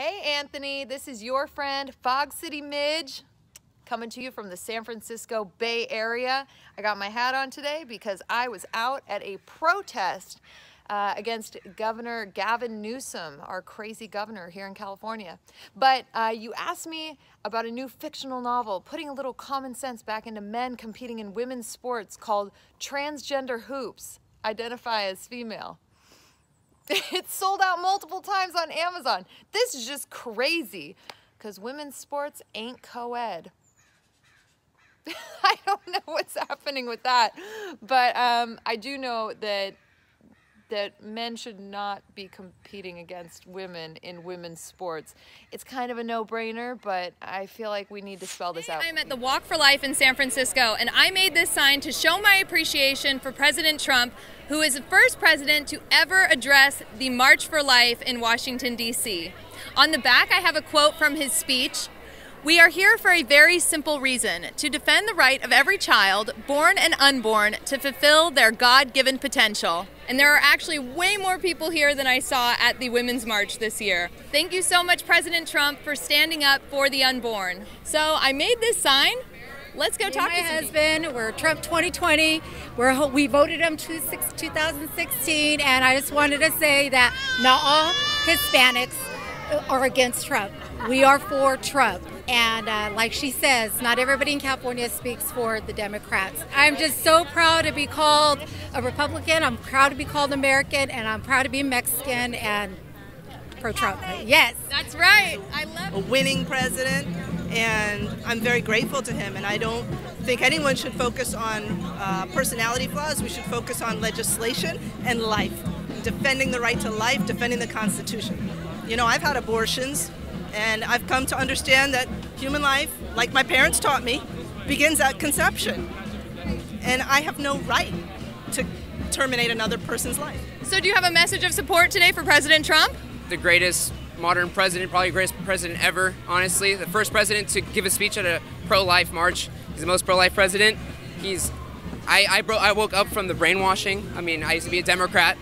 Hey Anthony, this is your friend FogCityMidge coming to you from the San Francisco Bay Area. I got my hat on today because I was out at a protest against Governor Gavin Newsom, our crazy governor here in California. But you asked me about a new fictional novel, putting a little common sense back into men competing in women's sports called Transgender Hoops, Identify as Female. It's sold out multiple times on Amazon. This is just crazy because women's sports ain't co-ed. I don't know what's happening with that, but I do know that men should not be competing against women in women's sports. It's kind of a no-brainer, but I feel like we need to spell this out. I'm at the Walk for Life in San Francisco, and I made this sign to show my appreciation for President Trump, who is the first president to ever address the March for Life in Washington, D.C. On the back, I have a quote from his speech. "We are here for a very simple reason, to defend the right of every child, born and unborn, to fulfill their God-given potential." And there are actually way more people here than I saw at the Women's March this year. Thank you so much, President Trump, for standing up for the unborn. So I made this sign. Let's go talk to my husband. We're Trump 2020. We voted him 2016, and I just wanted to say that not all Hispanics are against Trump. We are for Trump. And like she says, not everybody in California speaks for the Democrats. I'm just so proud to be called a Republican. I'm proud to be called American, and I'm proud to be Mexican and pro-Trump. Yes. That's right. I love a winning president, and I'm very grateful to him. And I don't think anyone should focus on personality flaws. We should focus on legislation and life, defending the right to life, defending the Constitution. You know, I've had abortions. And I've come to understand that human life, like my parents taught me, begins at conception. And I have no right to terminate another person's life. So do you have a message of support today for President Trump? The greatest modern president, probably the greatest president ever, honestly. The first president to give a speech at a pro-life march. He's the most pro-life president. I woke up from the brainwashing. I mean, I used to be a Democrat.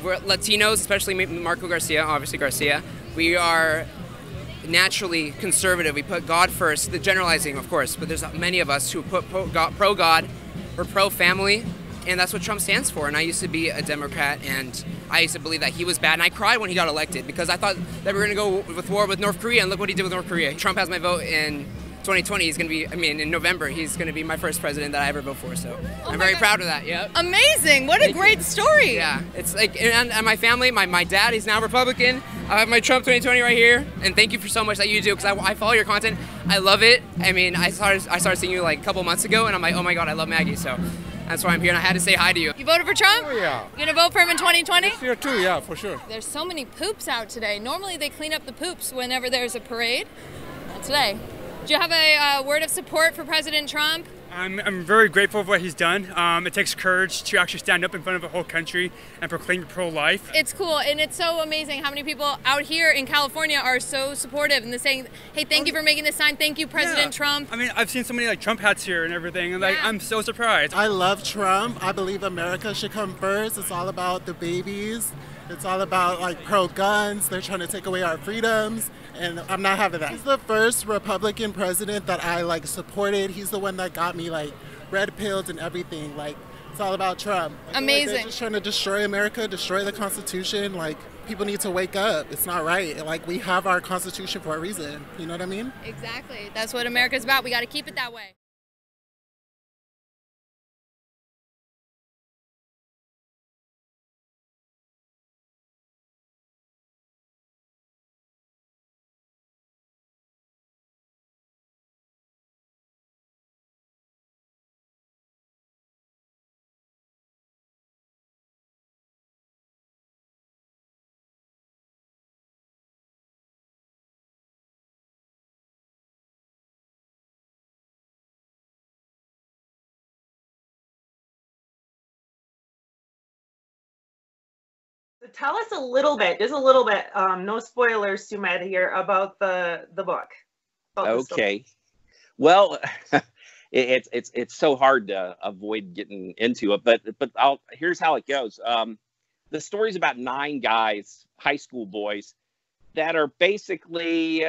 We're Latinos, especially Marco Garcia, obviously Garcia. We are naturally conservative. We put God first, the generalizing of course, but there's many of us who put pro-God or pro-family, and that's what Trump stands for. And I used to be a Democrat, and I used to believe that he was bad, and I cried when he got elected because I thought that we were going to go with war with North Korea, and look what he did with North Korea. Trump has my vote in 2020. He's going to be, in November, he's going to be my first president that I ever vote for, so I'm very proud of that. Yeah. Amazing. What a great story. Yeah, it's like, and my family, my dad, he's now Republican. I have my Trump 2020 right here, and thank you for so much that you do, because I follow your content. I love it. I mean, I started seeing you like a couple months ago, and I'm like, oh my God, I love Maggie, so that's why I'm here, and I had to say hi to you. You voted for Trump? Oh yeah. You gonna vote for him in 2020? This year too, yeah, for sure. There's so many poops out today. Normally they clean up the poops whenever there's a parade. Not today. Do you have a word of support for President Trump? I'm very grateful for what he's done. It takes courage to actually stand up in front of a whole country and proclaim pro-life. It's cool, and it's so amazing how many people out here in California are so supportive and they're saying, hey, thank you for making this sign. Thank you, President Trump. I mean, I've seen so many like Trump hats here and everything, and like I'm so surprised. I love Trump. I believe America should come first. It's all about the babies. It's all about like pro-guns. They're trying to take away our freedoms, and I'm not having that. He's the first Republican president that I like supported. He's the one that got me like red pills and everything. Like, it's all about Trump. Amazing. They're just trying to destroy America, destroy the Constitution. Like, people need to wake up. It's not right. Like, we have our Constitution for a reason. You know what I mean? Exactly. That's what America's about. We got to keep it that way. So tell us a little bit, just a little bit, no spoilers too many here, about the book. Okay. Well, it's so hard to avoid getting into it, but here's how it goes. The story's about 9 guys, high school boys, that are basically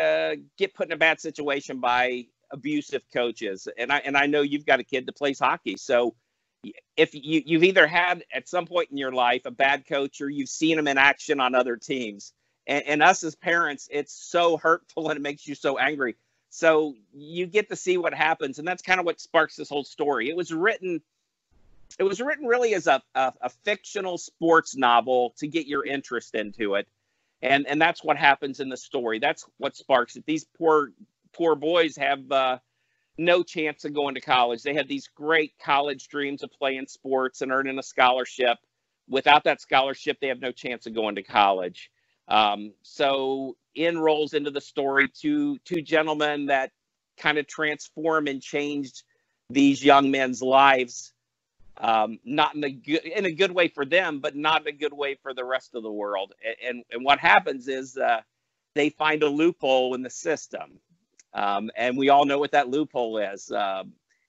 get put in a bad situation by abusive coaches. And I know you've got a kid that plays hockey, so if you've either had at some point in your life a bad coach or you've seen them in action on other teams, and us as parents, it's so hurtful and it makes you so angry. So you get to see what happens, and that's kind of what sparks this whole story. It was written really as a fictional sports novel to get your interest into it, and that's what happens in the story. That's what sparks it. These poor boys have no chance of going to college. They had these great college dreams of playing sports and earning a scholarship. Without that scholarship, they have no chance of going to college. So in rolls into the story two gentlemen that kind of transform and changed these young men's lives, not in a good way for them, but not in a good way for the rest of the world. And what happens is they find a loophole in the system. And we all know what that loophole is.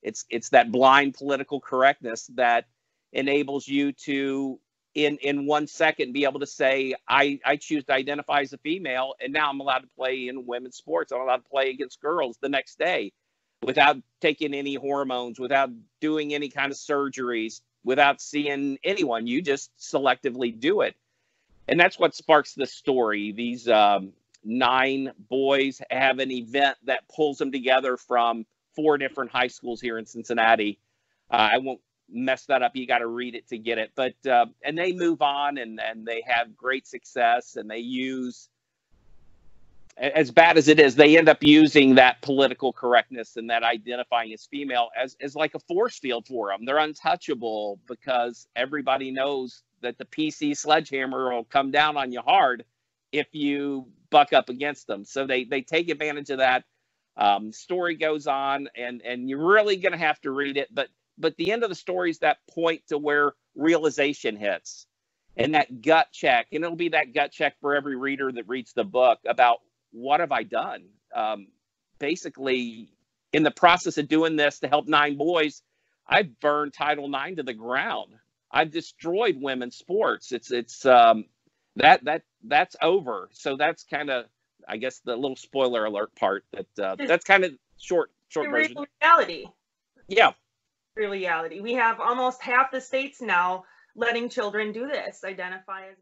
It's that blind political correctness that enables you to, in 1 second, be able to say, I choose to identify as a female, and now I'm allowed to play in women's sports. I'm allowed to play against girls the next day without taking any hormones, without doing any kind of surgeries, without seeing anyone. You just selectively do it. And that's what sparks the story. These 9 boys have an event that pulls them together from 4 different high schools here in Cincinnati. I won't mess that up. You got to read it to get it. But and they move on and they have great success, and they use, as bad as it is, they end up using that political correctness and that identifying as female as like a force field for them. They're untouchable because everybody knows that the PC sledgehammer will come down on you hard if you buck up against them. So they take advantage of that. Story goes on, and you're really going to have to read it. But the end of the story is that point to where realization hits, and that gut check. And it'll be that gut check for every reader that reads the book about, what have I done? Basically, in the process of doing this to help 9 boys, I've burned Title IX to the ground. I've destroyed women's sports. That's over. So that's kind of, I guess, the little spoiler alert part. That's kind of short version. Reality. Yeah. Reality. We have almost half the states now letting children do this, identify as